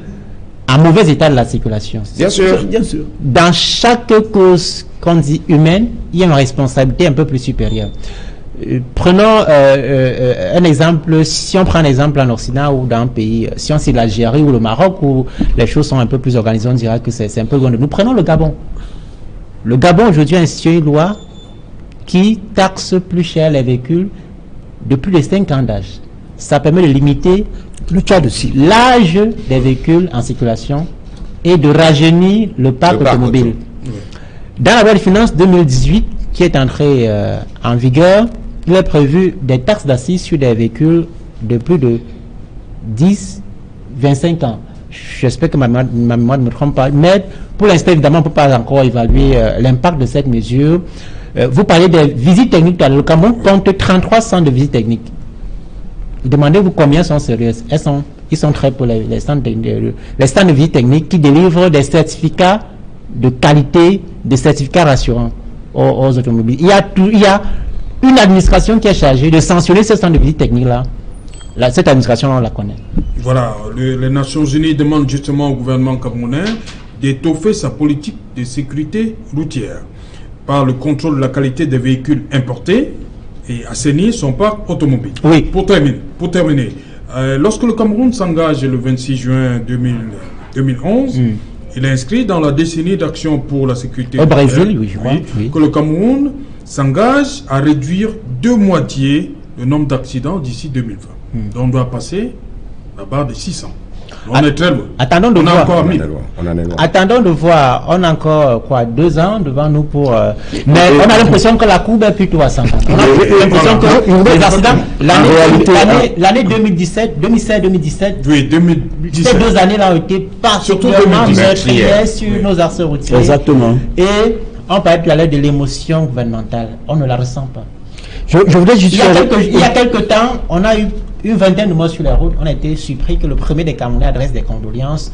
en mauvais état de la circulation. Bien sûr. Dans chaque cause qu'on dit humaine, il y a une responsabilité un peu plus supérieure. Prenons un exemple, si on prend un exemple en Occident ou dans un pays, si on cite l'Algérie ou le Maroc où les choses sont un peu plus organisées, on dira que c'est un peu loin de nous. Prenons le Gabon. Le Gabon aujourd'hui a institué une loi qui taxe plus cher les véhicules de plus de 5 ans d'âge. Ça permet de limiter l'âge des véhicules en circulation et de rajeunir le parc automobile. Dans la loi de finances 2018 qui est entrée en vigueur, il est prévu des taxes d'assises sur des véhicules de plus de 10-25 ans. J'espère que ma mémoire ne me trompe pas. Mais pour l'instant, évidemment, on ne peut pas encore évaluer l'impact de cette mesure. Vous parlez des visites techniques. Le Cameroun compte 33 centres de visites techniques. Demandez-vous combien sont sérieuses. Ils sont très pour les stands de visite technique qui délivrent des certificats de qualité, des certificats rassurants aux automobiles. Il y a une administration qui est chargée de sanctionner ces centres de visite technique-là. Cette administration, on la connaît. Voilà, les Nations Unies demandent justement au gouvernement camerounais d'étoffer sa politique de sécurité routière par le contrôle de la qualité des véhicules importés et assainir son parc automobile. Oui. Pour terminer, lorsque le Cameroun s'engage le 26 juin 2011, il est inscrit dans la décennie d'action pour la sécurité au Brésil, oui, je crois. Oui. Que le Cameroun s'engage à réduire de moitié le nombre d'accidents d'ici 2020. Donc on doit passer la barre de 600. On est très loin. Attendons de voir. On en est loin. Attendons de voir. On a encore 2 ans devant nous pour. Mais on a l'impression que la courbe est plutôt à 50. On a l'impression que les accidents. L'année 2017, 2016-2017. Oui, 2017. Ces 2 années-là ont été particulièrement meurtrières sur nos axes routiers. Exactement. Et on peut être à l'aide de l'émotion gouvernementale. On ne la ressent pas. Je voudrais juste il y a quelques temps, on a eu une vingtaine de morts sur les routes. On a été surpris que le premier des Camerounais adresse des condoléances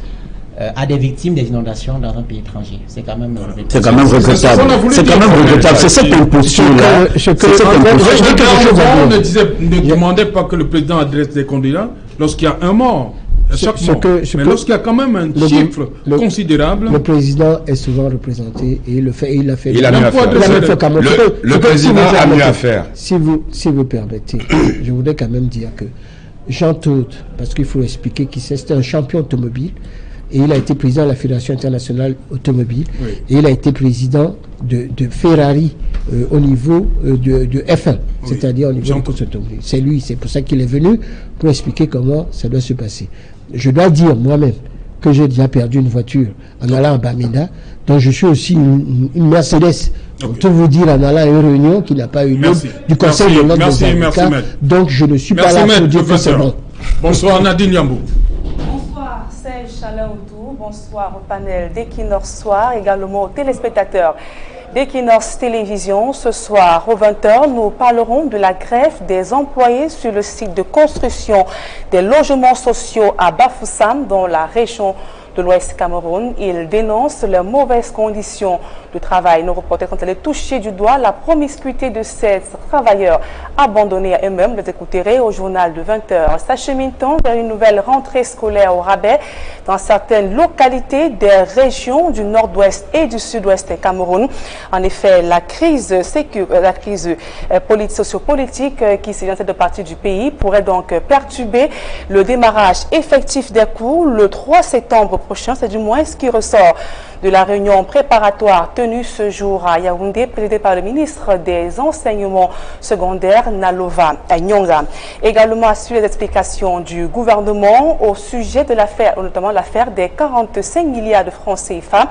à des victimes des inondations dans un pays étranger. C'est quand même regrettable. C'est quand même regrettable. C'est cette imposition-là. On ne demandait pas que le président adresse des condoléances lorsqu'il y a un mort. Mais lorsqu'il y a quand même un chiffre considérable. Le président est souvent représenté et il le fait. Il a fait. Il a mieux à faire. Le président a mieux à faire. Si vous permettez, je voudrais quand même dire que Jean Todt, parce qu'il faut expliquer qui c'est, c'était un champion automobile et il a été président de la Fédération internationale automobile et il a été président de Ferrari au niveau de F1, c'est-à-dire au niveau de course automobile. C'est lui, c'est pour ça qu'il est venu pour expliquer comment ça doit se passer. Je dois dire moi-même que j'ai déjà perdu une voiture en allant à Bamenda, donc je suis aussi une Mercedes. Pour tout vous dire, en allant à une réunion qui n'a pas eu lieu du Conseil de l'ordre des avocats, donc je ne suis pas là pour dire que c'est bon. Bonsoir Nadine Yambou. Bonsoir Serge Chalaoudou, bonsoir au panel d'Equinox Soir, également aux téléspectateurs d'Equinox Télévision. Ce soir, aux 20h, nous parlerons de la grève des employés sur le site de construction des logements sociaux à Bafoussam, dans la région de l'Ouest Cameroun. Ils dénoncent les mauvaises conditions de travail. Nos reporters sont allés toucher du doigt la promiscuité de ces travailleurs abandonnés à eux-mêmes. Les écouterez au journal de 20h. S'achemine-t-on vers une nouvelle rentrée scolaire au rabais dans certaines localités des régions du nord-ouest et du sud-ouest du Cameroun. En effet, la crise sociopolitique qui sévit dans cette partie du pays pourrait donc perturber le démarrage effectif des cours le 3 septembre prochain. C'est du moins ce qui ressort de la réunion préparatoire tenue ce jour à Yaoundé, présidée par le ministre des Enseignements secondaires, Nalova Nyonga. Également à suivre les explications du gouvernement au sujet de l'affaire, notamment l'affaire des 45 milliards de francs CFA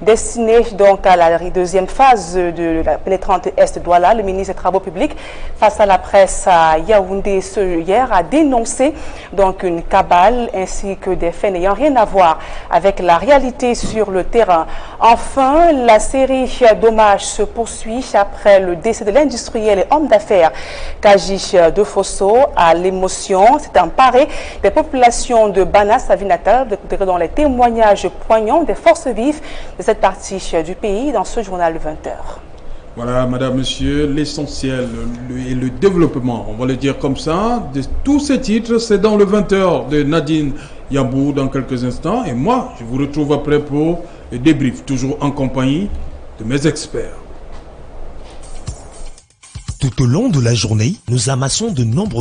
destinés donc à la deuxième phase de la pénétrante Est-Douala. Le ministre des Travaux publics, face à la presse à Yaoundé hier, a dénoncé donc une cabale ainsi que des faits n'ayant rien à voir avec la réalité sur le terrain. Enfin, la série d'hommages se poursuit après le décès de l'industriel et homme d'affaires Kaji de Fosso. À l'émotion s'est emparée des populations de Bana, sa ville natale, dans les témoignages poignants des forces vives de cette partie du pays dans ce journal de 20h. Voilà, madame, monsieur, l'essentiel et le développement, on va le dire comme ça, de tous ces titres, c'est dans le 20h de Nadine Yambou dans quelques instants. Et moi, je vous retrouve après pour le débrief, toujours en compagnie de mes experts. Tout au long de la journée, nous amassons de nombreuses